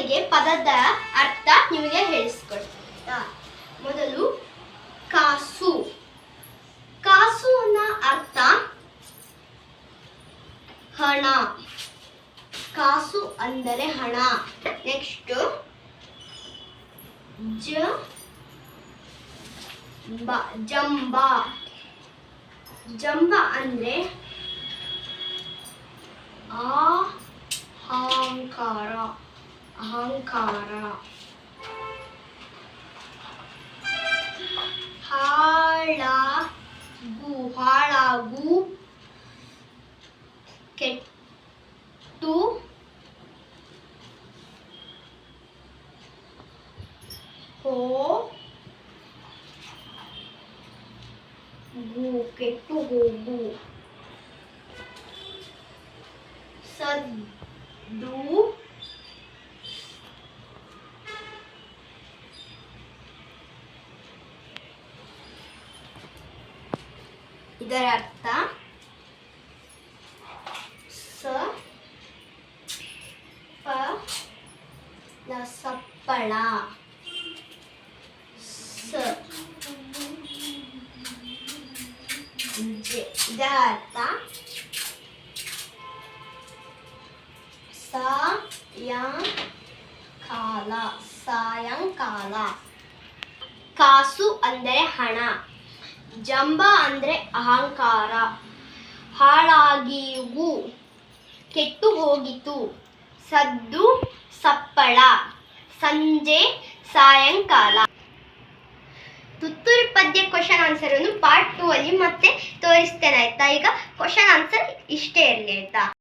ಮೊದಲಿಗೆ ಪದದ ಅರ್ಥ ನಿಮಗೆ ಹೇಳಿಸ್ಕೊಡ್ತೀನಿ. ಮೊದಲು ಕಾಸು. ಕಾಸು ಅನ್ನೋ ಅರ್ಥ ಹಣ. ಕಾಸು ಅಂದರೆ ಹಣ. ನೆಕ್ಸ್ಟ್ ಜಂಬ. ಜಂಬ ಅಂದ್ರೆ ಅಹಂಕಾರ. ಅಹಂಕಾರ. ಹಾಳಾಗು. ಹಾಳಾಗು. ಕೆಟ್ಟು ಹೋಗು. ಕೆಟ್ಟು ಹೋಗು. ಸದ್ದು. ಇದರ ಅರ್ಥ ಸಪ್ಪಳ. ಇದರ ಅರ್ಥ ಸಾಯಂಕಾಲ. ಸಾಯಂಕಾಲ. ಕಾಸು ಅಂದರೆ ಹಣ. ಜಂಬ ಅಂದರೆ ಅಹಂಕಾರ. ಹಾಳಾಗಿವು. ಕೆಟ್ಟು ಹೋಗಿತು. ಸದ್ದು ಸಪ್ಪಳ. ಸಂಜೆ ಸಾಯಂಕಾಲ. ತುತ್ತೂರಿ ಪದ್ಯ ಕ್ವಶನ್ ಆನ್ಸರ್ ಅನ್ನು ಪಾರ್ಟ್ 2 ಅಲ್ಲಿ ಮತ್ತೆ ತೋರಿಸ್ತೇನೆ ಆಯ್ತಾ. ಈಗ ಕ್ವಶನ್ ಆನ್ಸರ್ ಇಷ್ಟೇ ಇರಲಿ ಆಯ್ತಾ.